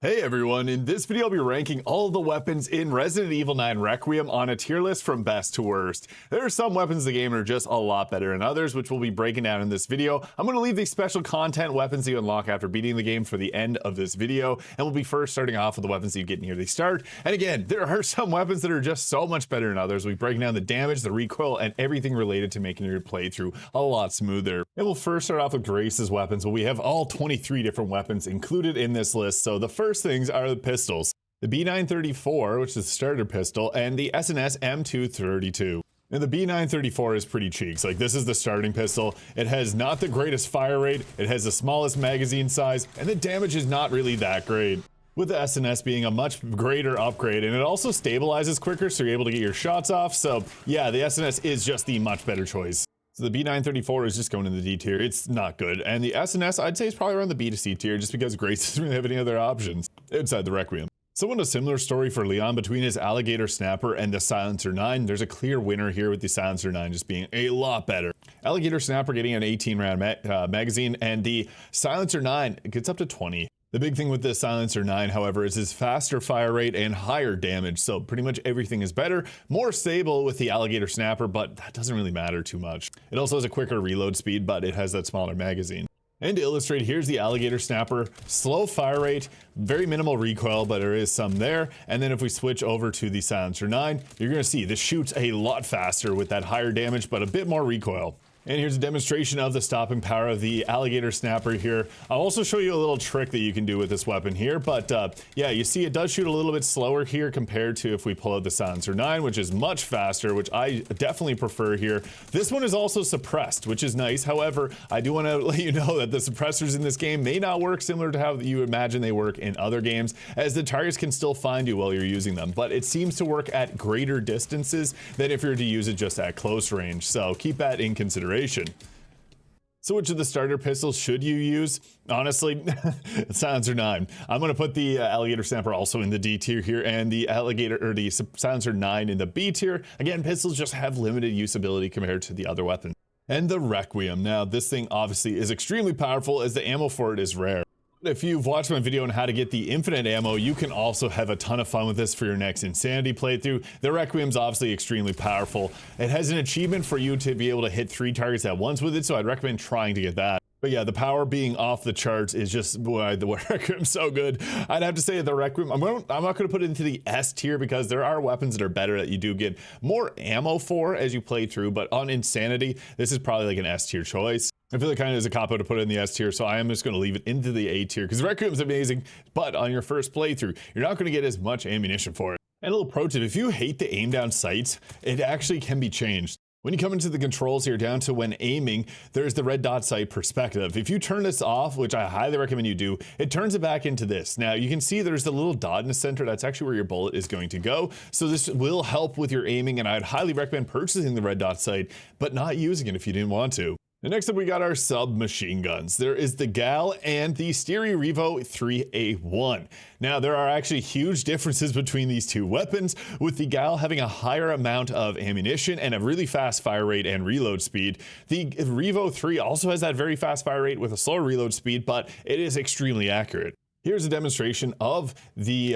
Hey everyone, in this video I'll be ranking all of the weapons in Resident Evil 9 Requiem on a tier list from best to worst. There are some weapons in the game that are just a lot better than others, which we'll be breaking down in this video. I'm going to leave the special content weapons you unlock after beating the game for the end of this video, and we'll be first starting off with the weapons you get near the start. And again, there are some weapons that are just so much better than others. We'll be breaking down the damage, the recoil, and everything related to making your playthrough a lot smoother. And we'll first start off with Grace's weapons, but we have all 23 different weapons included in this list. So the first things are the pistols. The B934, which is the starter pistol, and the S&S M232. And the B934 is pretty cheeks. Like, this is the starting pistol. It has not the greatest fire rate, it has the smallest magazine size, and the damage is not really that great, with the S&S being a much greater upgrade, and it also stabilizes quicker, so you're able to get your shots off. So yeah, the S&S is just the much better choice. So the B934 is just going in the D tier. It's not good. And the S&S, I'd say, is probably around the B to C tier, just because Grace doesn't really have any other options outside the Requiem. Somewhat a similar story for Leon between his Alligator Snapper and the Silencer 9. There's a clear winner here with the Silencer 9 just being a lot better. Alligator Snapper getting an 18 round magazine, and the Silencer 9 gets up to 20. The big thing with the Silencer 9, however, is his faster fire rate and higher damage, so pretty much everything is better. More stable with the Alligator Snapper, but that doesn't really matter too much. It also has a quicker reload speed, but it has that smaller magazine. And to illustrate, here's the Alligator Snapper. Slow fire rate, very minimal recoil, but there is some there. And then if we switch over to the Silencer 9, you're gonna see this shoots a lot faster with that higher damage, but a bit more recoil. And here's a demonstration of the stopping power of the Alligator Snapper here. I'll also show you a little trick that you can do with this weapon here, but yeah, you see it does shoot a little bit slower here compared to if we pull out the Silencer 9, which is much faster, which I definitely prefer here. This one is also suppressed, which is nice. However, I do want to let you know that the suppressors in this game may not work similar to how you imagine they work in other games, as the targets can still find you while you're using them, but it seems to work at greater distances than if you were to use it just at close range, so keep that in consideration. So which of the starter pistols should you use? Honestly, Silencer 9. I'm going to put the Alligator Snapper also in the D tier here, and the Silencer 9 in the B tier. Again, pistols just have limited usability compared to the other weapons. And the Requiem. Now, this thing obviously is extremely powerful, as the ammo for it is rare. If you've watched my video on how to get the infinite ammo, you can also have a ton of fun with this for your next Insanity playthrough. The Requiem's obviously extremely powerful. It has an achievement for you to be able to hit 3 targets at once with it, so I'd recommend trying to get that. But yeah, the power being off the charts is just why the Requiem's so good. I'd have to say the Requiem, I'm not going to put it into the S tier, because there are weapons that are better that you do get more ammo for as you play through, but on Insanity, this is probably like an S tier choice. I feel like kind of is a cop-out to put it in the S tier, so I am just going to leave it into the A tier, because Requiem's amazing, but on your first playthrough, you're not going to get as much ammunition for it. And a little pro tip, if you hate the aim down sights, it actually can be changed. When you come into the controls here, down to when aiming, there's the red dot sight perspective. If you turn this off, which I highly recommend you do, it turns it back into this. Now you can see there's the little dot in the center. That's actually where your bullet is going to go. So this will help with your aiming, and I'd highly recommend purchasing the red dot sight, but not using it if you didn't want to. And next up, we got our submachine guns. There is the GAL and the Stiri Revo 3A1. Now, there are actually huge differences between these two weapons, with the GAL having a higher amount of ammunition and a really fast fire rate and reload speed. The Revo 3 also has that very fast fire rate with a slower reload speed, but it is extremely accurate. Here's a demonstration of the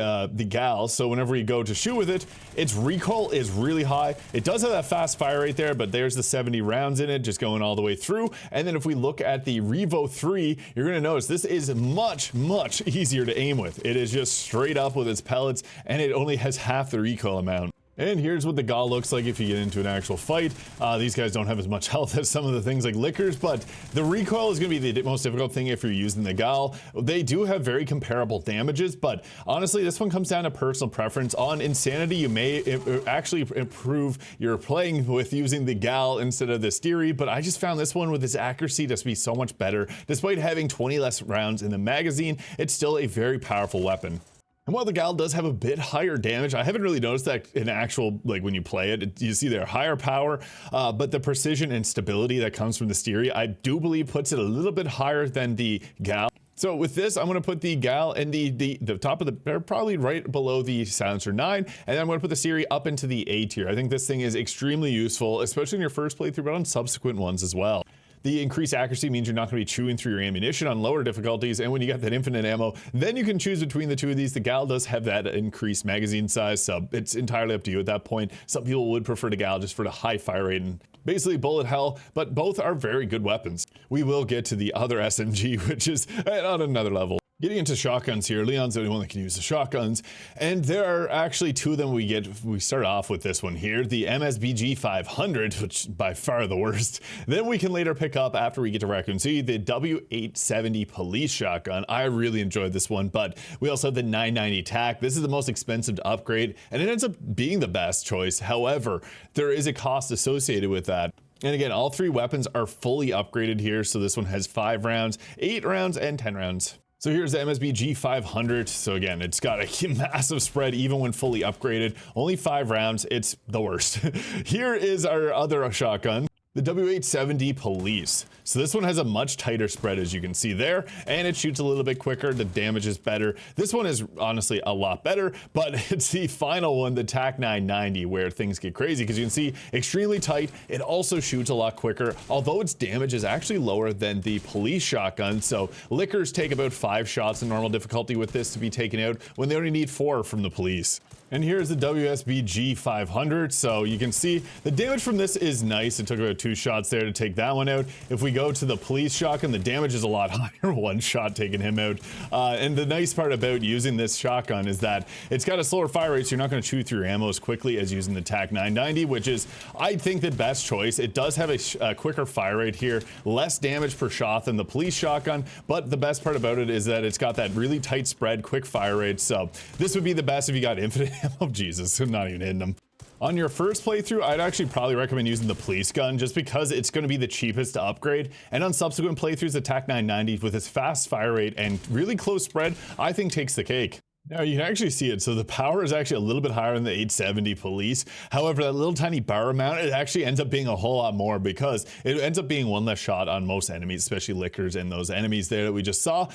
GAL. So whenever you go to shoot with it, its recoil is really high. It does have that fast fire rate there, but there's the 70 rounds in it, just going all the way through. And then if we look at the Revo 3, you're gonna notice this is much, much easier to aim with. It is just straight up with its pellets, and it only has half the recoil amount. And here's what the GAL looks like if you get into an actual fight. These guys don't have as much health as some of the things like Lickers, but the recoil is going to be the most difficult thing if you're using the GAL. They do have very comparable damages, but honestly, this one comes down to personal preference. On Insanity, you may actually improve your playing with using the GAL instead of the Stiri, but I just found this one with its accuracy to be so much better. Despite having 20 less rounds in the magazine, it's still a very powerful weapon. And while the GAL does have a bit higher damage, I haven't really noticed that in actual, like when you play it, you see their higher power, but the precision and stability that comes from the Stiri, I do believe puts it a little bit higher than the GAL. So with this, I'm going to put the GAL in the top of they're probably right below the Silencer 9, and then I'm going to put the Stiri up into the A tier. I think this thing is extremely useful, especially in your first playthrough, but on subsequent ones as well. The increased accuracy means you're not going to be chewing through your ammunition on lower difficulties, and when you got that infinite ammo, then you can choose between the two of these. The Gal does have that increased magazine size, so it's entirely up to you at that point. Some people would prefer the Gal just for the high fire rate and basically bullet hell, but both are very good weapons. We will get to the other SMG, which is on another level. Getting into shotguns here, Leon's the only one that can use the shotguns, and there are actually two of them we start off with this one here, the MSGB 500, which by far the worst. Then we can later pick up, after we get to Raccoon City, the W870 police shotgun. I really enjoyed this one, but we also have the 990 TAC. This is the most expensive to upgrade, and it ends up being the best choice. However, there is a cost associated with that. And again, all three weapons are fully upgraded here, so this one has 5 rounds, 8 rounds, and 10 rounds. So here's the MSGB 500. So again, it's got a massive spread even when fully upgraded. Only 5 rounds. It's the worst. Here is our other shotgun, the W870 Police. So this one has a much tighter spread, as you can see there, and it shoots a little bit quicker. The damage is better. This one is honestly a lot better, but it's the final one, the TAC 990, where things get crazy because you can see extremely tight. It also shoots a lot quicker, although its damage is actually lower than the police shotgun. So lickers take about 5 shots in normal difficulty with this to be taken out when they only need 4 from the police. And here's the WSBG 500. So you can see the damage from this is nice. It took about 2 shots there to take that one out. If we go to the police shotgun, the damage is a lot higher. 1 shot taking him out. And the nice part about using this shotgun is that it's got a slower fire rate, so you're not going to chew through your ammo as quickly as using the TAC 990, which is, I think, the best choice. It does have a quicker fire rate here, less damage per shot than the police shotgun, but the best part about it is that it's got that really tight spread, quick fire rate. So this would be the best if you got infinite ammo. Jesus, I'm not even hitting them. On your first playthrough, I'd actually probably recommend using the police gun just because it's going to be the cheapest to upgrade. And on subsequent playthroughs, the TAC 990 with its fast fire rate and really close spread, I think takes the cake. Now you can actually see it. So the power is actually a little bit higher than the 870 police. However, that little tiny bar amount, it actually ends up being a whole lot more because it ends up being 1 less shot on most enemies, especially lickers and those enemies there that we just saw.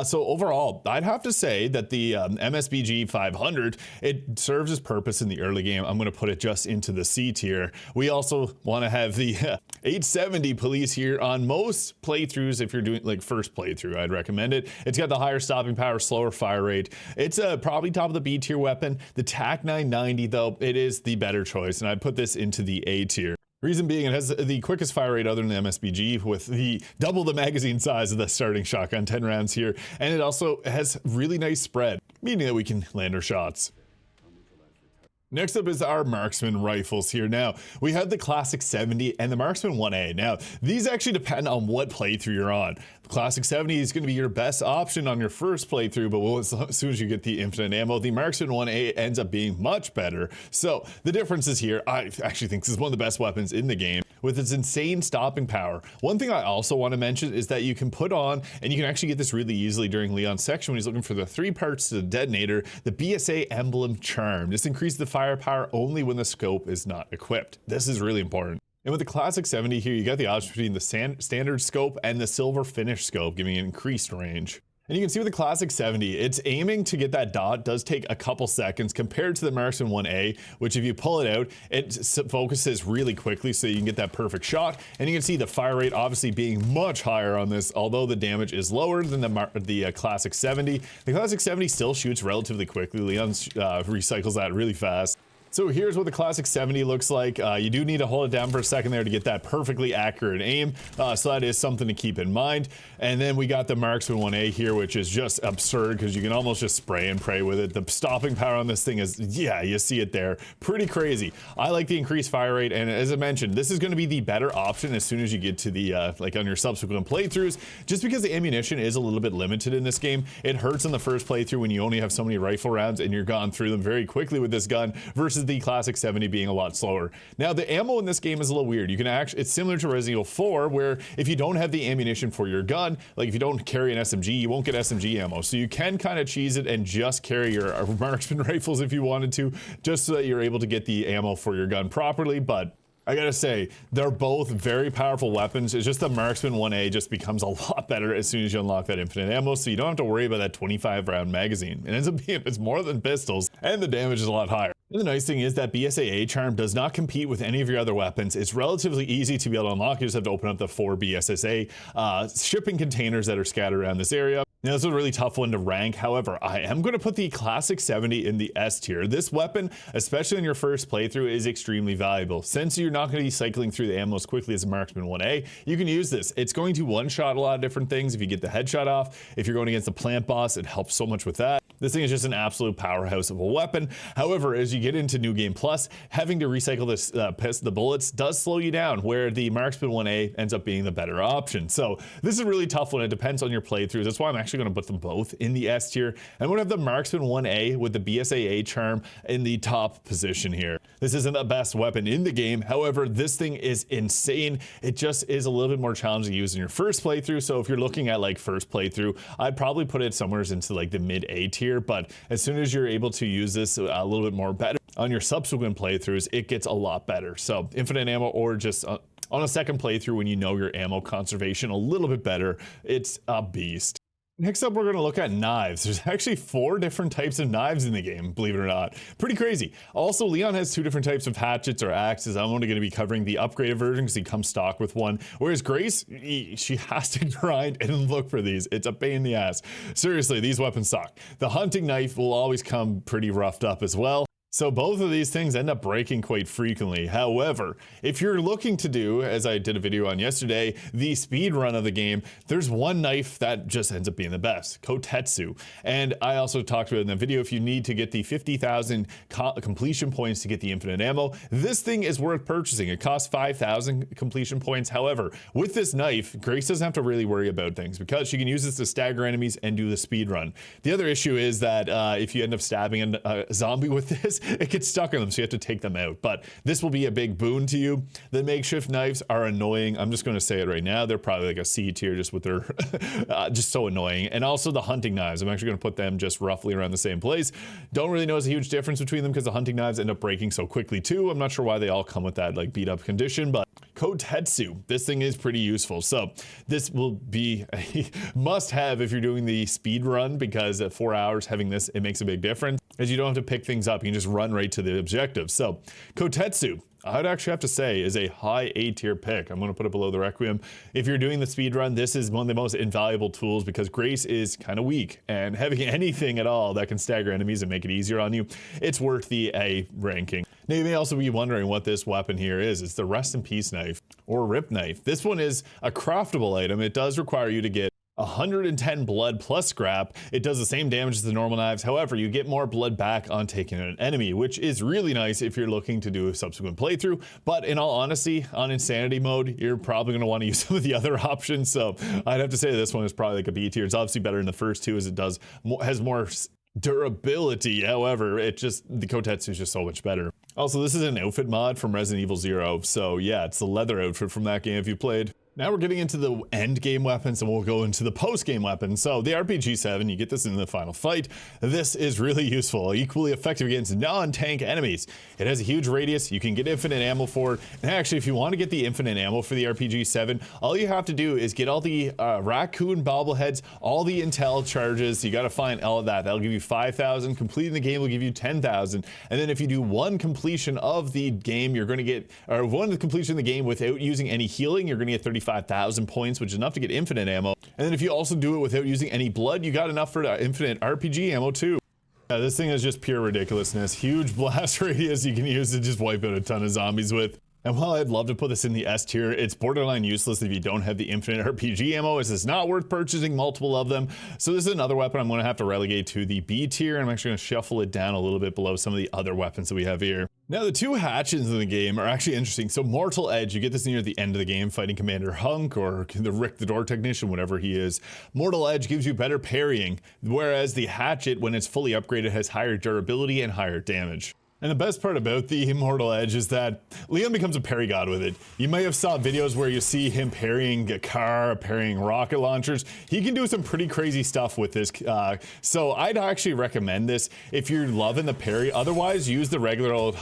So overall, I'd have to say that the MSGB 500, it serves its purpose in the early game. I'm going to put it just into the C tier. We also want to have the 870 police here on most playthroughs. If you're doing like first playthrough, I'd recommend it. It's got the higher stopping power, slower fire rate. It's probably top of the B tier weapon. The TAC 990 though, it is the better choice, and I'd put this into the A tier. Reason being, it has the quickest fire rate other than the MSGB with the double the magazine size of the starting shotgun, 10 rounds here, and it also has really nice spread, meaning that we can land our shots. Next up is our Marksman rifles here. Now, we have the Classic 70 and the Marksman 1A. Now, these actually depend on what playthrough you're on. The Classic 70 is going to be your best option on your first playthrough, but as soon as you get the infinite ammo, the Marksman 1A ends up being much better. So, the differences here, I actually think this is one of the best weapons in the game with its insane stopping power. One thing I also want to mention is that you can put on, and you can actually get this really easily during Leon's section when he's looking for the 3 parts to the detonator, the BSA emblem charm. This increases the firepower only when the scope is not equipped. This is really important. And with the Classic 70 here, you got the option between the standard scope and the silver finish scope, giving an increased range. And you can see with the Classic 70, it's aiming to get that dot does take a couple seconds compared to the Marksman 1A, which if you pull it out, it focuses really quickly so you can get that perfect shot. And you can see the fire rate obviously being much higher on this, although the damage is lower than the Classic 70. The Classic 70 still shoots relatively quickly. Leon recycles that really fast. So here's what the Classic 70 looks like. You do need to hold it down for a second there to get that perfectly accurate aim. So that is something to keep in mind. And then we got the Marksman 1A here, which is just absurd because you can almost just spray and pray with it. The stopping power on this thing is, yeah, you see it there. Pretty crazy. I like the increased fire rate. And as I mentioned, this is going to be the better option as soon as you get to the, like on your subsequent playthroughs, just because the ammunition is a little bit limited in this game. It hurts in the first playthrough when you only have so many rifle rounds and you're gone through them very quickly with this gun versus the Classic 70 being a lot slower. Now the ammo in this game is a little weird. You can actually, it's similar to Resident Evil 4 where if you don't have the ammunition for your gun, like if you don't carry an SMG, you won't get SMG ammo. So you can kind of cheese it and just carry your Marksman rifles if you wanted to, just so that you're able to get the ammo for your gun properly. But I gotta say, they're both very powerful weapons. It's just the Marksman 1A just becomes a lot better as soon as you unlock that infinite ammo, so you don't have to worry about that 25 round magazine. It ends up being, it's more than pistols, and the damage is a lot higher. And the nice thing is that BSAA charm does not compete with any of your other weapons. It's relatively easy to be able to unlock. You just have to open up the 4 BSSA shipping containers that are scattered around this area. Now, this is a really tough one to rank. However, I am going to put the Classic 70 in the S tier. This weapon, especially in your first playthrough, is extremely valuable. Since you're not going to be cycling through the ammo as quickly as a Marksman 1A, you can use this. It's going to one-shot a lot of different things if you get the headshot off. If you're going against the plant boss, it helps so much with that. This thing is just an absolute powerhouse of a weapon. However, as you get into New Game Plus, having to recycle the bullets does slow you down, where the Marksman 1A ends up being the better option. So this is a really tough one. It depends on your playthroughs. That's why I'm actually going to put them both in the S tier. I'm going to have the Marksman 1A with the BSAA charm in the top position here. This isn't the best weapon in the game. However, this thing is insane. It just is a little bit more challenging to use in your first playthrough. So if you're looking at like first playthrough, I'd probably put it somewhere into like the mid A tier. But as soon as you're able to use this a little bit more better on your subsequent playthroughs, it gets a lot better. So infinite ammo, or just on a second playthrough when you know your ammo conservation a little bit better, it's a beast. Next up, we're going to look at knives. There's actually 4 different types of knives in the game, believe it or not. Pretty crazy. Also, Leon has 2 different types of hatchets or axes. I'm only going to be covering the upgraded version because he comes stock with one. Whereas Grace, she has to grind and look for these. It's a pain in the ass. Seriously, these weapons suck. The hunting knife will always come pretty roughed up as well. So both of these things end up breaking quite frequently. However, if you're looking to do, as I did a video on yesterday, the speed run of the game, there's one knife that just ends up being the best, Kotetsu. And I also talked about it in the video, if you need to get the 50,000 completion points to get the infinite ammo, this thing is worth purchasing. It costs 5,000 completion points. However, with this knife, Grace doesn't have to really worry about things because she can use this to stagger enemies and do the speed run. The other issue is that if you end up stabbing a zombie with this, it gets stuck on them, so you have to take them out. But this will be a big boon to you. The makeshift knives are annoying. I'm just going to say it right now. They're probably like a C tier just with their just so annoying. And also the hunting knives. I'm actually going to put them just roughly around the same place. Don't really notice a huge difference between them because the hunting knives end up breaking so quickly too. I'm not sure why they all come with that like beat up condition, but Kotetsu, this thing is pretty useful. So this will be a must have if you're doing the speed run, because at 4 hours having this, it makes a big difference as you don't have to pick things up. You can just run right to the objective. So Kotetsu, I'd actually have to say, is a high A tier pick. I'm going to put it below the Requiem. If you're doing the speed run, this is one of the most invaluable tools because Grace is kind of weak, and having anything at all that can stagger enemies and make it easier on you, it's worth the A ranking. Now you may also be wondering what this weapon here is. It's the Rest in Peace knife or Rip knife. This one is a craftable item. It does require you to get 110 blood plus scrap. It does the same damage as the normal knives. However, you get more blood back on taking an enemy, which is really nice if you're looking to do a subsequent playthrough. But in all honesty, on insanity mode, you're probably going to want to use some of the other options. So I'd have to say this one is probably like a B tier. It's obviously better than the first two as it has more durability. However, the Kotetsu is just so much better. Also, this is an outfit mod from Resident Evil 0. So yeah, it's the leather outfit from that game if you played. Now we're getting into the end game weapons, and we'll go into the post game weapons. So the RPG-7, you get this in the final fight. This is really useful, equally effective against non-tank enemies. It has a huge radius. You can get infinite ammo for it. And actually, if you want to get the infinite ammo for the RPG-7, all you have to do is get all the raccoon bobbleheads, all the intel charges. You got to find all of that. That'll give you 5,000. Completing the game will give you 10,000. And then if you do one completion of the game, you're going to get, or one completion of the game without using any healing, you're going to get 35,000 points, which is enough to get infinite ammo. And then if you also do it without using any blood, you got enough for infinite RPG ammo too. This thing is just pure ridiculousness. Huge blast radius you can use to just wipe out a ton of zombies with. And while I'd love to put this in the S tier, it's borderline useless if you don't have the infinite RPG ammo. It's not worth purchasing multiple of them. So this is another weapon I'm going to have to relegate to the B tier. I'm actually going to shuffle it down a little bit below some of the other weapons that we have here. Now the two hatchets in the game are actually interesting. So Mortal Edge, you get this near the end of the game fighting Commander Hunk or the Rick the Door Technician, whatever he is. Mortal Edge gives you better parrying, whereas the hatchet, when it's fully upgraded, has higher durability and higher damage. And the best part about the Immortal Edge is that Leon becomes a parry god with it. You may have saw videos where you see him parrying a car, parrying rocket launchers. He can do some pretty crazy stuff with this. So I'd actually recommend this if you're loving the parry. Otherwise, use the regular old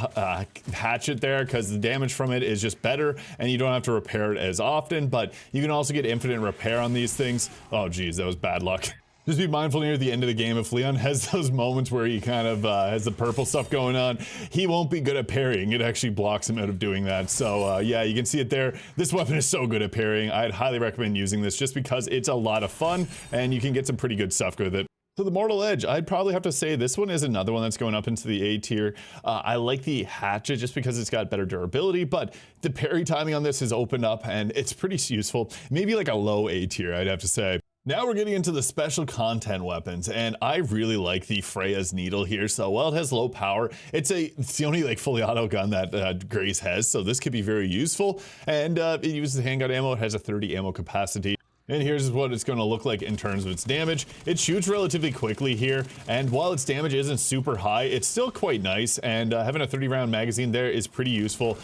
hatchet there because the damage from it is just better and you don't have to repair it as often. But you can also get infinite repair on these things. Oh geez, that was bad luck. Just be mindful near the end of the game, if Leon has those moments where he kind of has the purple stuff going on, he won't be good at parrying. It actually blocks him out of doing that. So yeah, you can see it there. This weapon is so good at parrying. I'd highly recommend using this just because it's a lot of fun and you can get some pretty good stuff with it. So the Mortal Edge, I'd probably have to say this one is another one that's going up into the A tier. I like the hatchet just because it's got better durability, but the parry timing on this is opened up and it's pretty useful. Maybe like a low A tier, I'd have to say. Now we're getting into the special content weapons, and I really like the Freya's needle here. So while it has low power, it's the only like fully auto gun that Grace has, so this could be very useful. And it uses handgun ammo. It has a 30 ammo capacity. And here's what it's going to look like in terms of its damage. It shoots relatively quickly here, and while its damage isn't super high, it's still quite nice, and having a 30-round magazine there is pretty useful.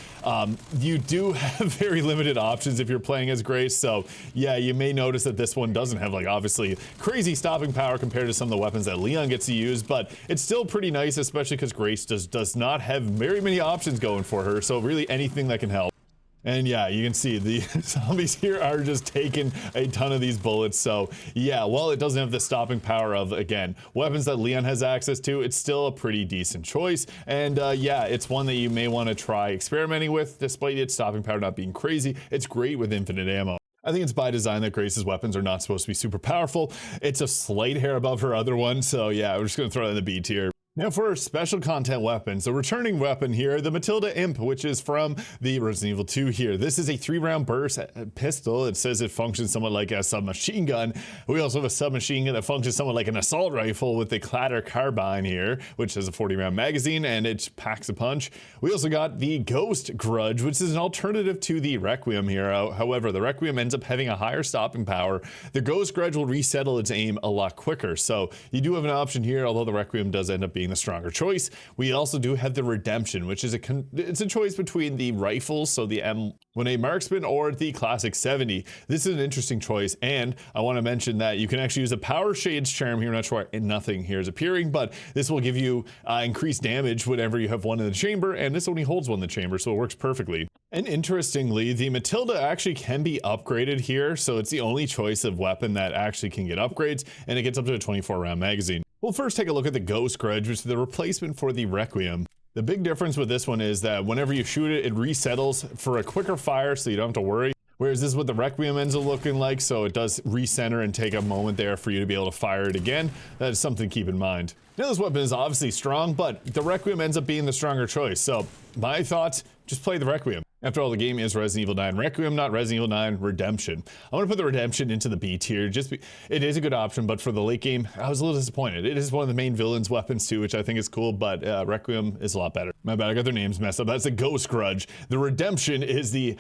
You do have very limited options if you're playing as Grace, so yeah, you may notice that this one doesn't have like obviously crazy stopping power compared to some of the weapons that Leon gets to use, but it's still pretty nice, especially because Grace does not have very many options going for her, so really anything that can help. And yeah, you can see the zombies here are just taking a ton of these bullets. So yeah, while it doesn't have the stopping power of, again, weapons that Leon has access to, it's still a pretty decent choice. And yeah, it's one that you may want to try experimenting with, despite its stopping power not being crazy. It's great with infinite ammo. I think it's by design that Grace's weapons are not supposed to be super powerful. It's a slight hair above her other one. So yeah, we're just going to throw it in the B tier. Now for our special content weapons, the returning weapon here, the Matilda IMP, which is from the Resident Evil 2 here. This is a 3-round burst pistol. It says it functions somewhat like a submachine gun. We also have a submachine gun that functions somewhat like an assault rifle with the Clatter Carbine here, which has a 40-round magazine and it packs a punch. We also got the Ghost Grudge, which is an alternative to the Requiem here. However, the Requiem ends up having a higher stopping power. The Ghost Grudge will resettle its aim a lot quicker. So you do have an option here, although the Requiem does end up being the stronger choice. We also do have the Redemption, which is it's a choice between the rifles, so the M18 Marksman or the classic 70. This is an interesting choice, and I want to mention that you can actually use a Power Shades charm here. I'm not sure why nothing here is appearing, but this will give you increased damage whenever you have one in the chamber, and this only holds one in the chamber, so it works perfectly. And interestingly, the Matilda actually can be upgraded here, so it's the only choice of weapon that actually can get upgrades, and it gets up to a 24-round magazine. We'll first take a look at the Ghost Grudge, which is the replacement for the Requiem. The big difference with this one is that whenever you shoot it, it resettles for a quicker fire, so you don't have to worry. Whereas this is what the Requiem ends up looking like, so it does recenter and take a moment there for you to be able to fire it again. That is something to keep in mind. Now this weapon is obviously strong, but the Requiem ends up being the stronger choice. So my thoughts, just play the Requiem. After all, the game is Resident Evil 9 Requiem, not Resident Evil 9 Redemption. I want to put the Redemption into the B tier. It is a good option, but for the late game, I was a little disappointed. It is one of the main villain's weapons too, which I think is cool, but Requiem is a lot better. My bad, I got their names messed up. That's the Ghost Grudge. The Redemption is the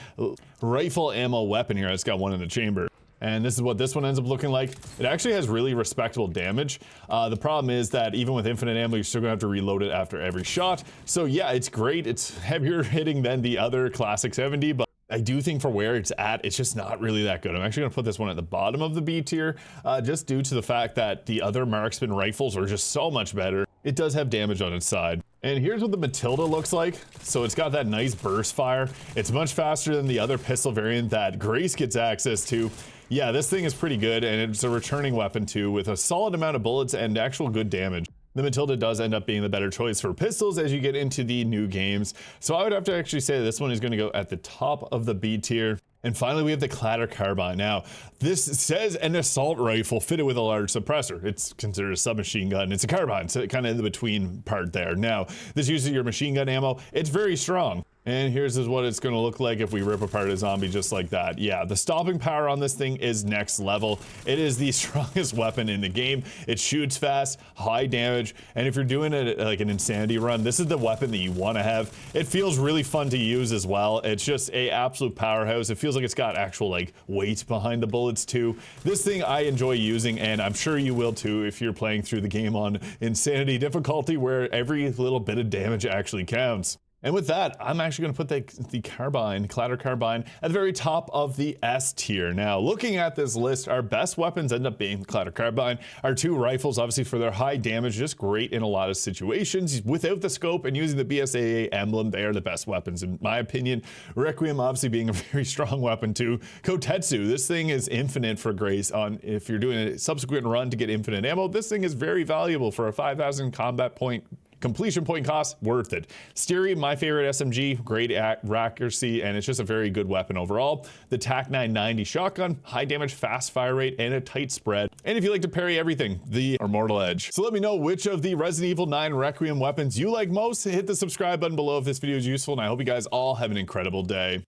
rifle ammo weapon here. It's got one in the chamber. And this is what this one ends up looking like. It actually has really respectable damage. The problem is that even with infinite ammo, you're still gonna have to reload it after every shot. So yeah, it's great. It's heavier hitting than the other classic 70, but I do think for where it's at, it's just not really that good. I'm actually gonna put this one at the bottom of the B tier, just due to the fact that the other Marksman rifles are just so much better. It does have damage on its side. And here's what the Matilda looks like. So it's got that nice burst fire. It's much faster than the other pistol variant that Grace gets access to. Yeah, this thing is pretty good, and it's a returning weapon too, with a solid amount of bullets and actual good damage. The Matilda does end up being the better choice for pistols as you get into the new games. So I would have to actually say this one is going to go at the top of the B tier. And finally, we have the Clatter Carbine. Now, this says an assault rifle fitted with a large suppressor. It's considered a submachine gun. It's a carbine, so kind of in the between part there. Now, this uses your machine gun ammo. It's very strong. And here's what it's going to look like if we rip apart a zombie just like that. Yeah, the stopping power on this thing is next level. It is the strongest weapon in the game. It shoots fast, high damage, and if you're doing it like an insanity run, this is the weapon that you want to have. It feels really fun to use as well. It's just a absolute powerhouse. It feels like it's got actual like weight behind the bullets too. This thing I enjoy using, and I'm sure you will too if you're playing through the game on insanity difficulty where every little bit of damage actually counts. And with that, I'm actually going to put the carbine, Clatter Carbine, at the very top of the S tier. Now, looking at this list, our best weapons end up being the Clatter Carbine. Our two rifles, obviously for their high damage, just great in a lot of situations. Without the scope and using the BSAA emblem, they are the best weapons in my opinion. Requiem obviously being a very strong weapon too. Kotetsu, this thing is infinite for grace on if you're doing a subsequent run to get infinite ammo. This thing is very valuable for a 5,000 combat point completion point cost, worth it. Stiri, my favorite SMG, great accuracy, and it's just a very good weapon overall. The TAC 990 shotgun, high damage, fast fire rate, and a tight spread. And if you like to parry everything, the Immortal Edge. So let me know which of the Resident Evil 9 Requiem weapons you like most. Hit the subscribe button below if this video is useful, and I hope you guys all have an incredible day.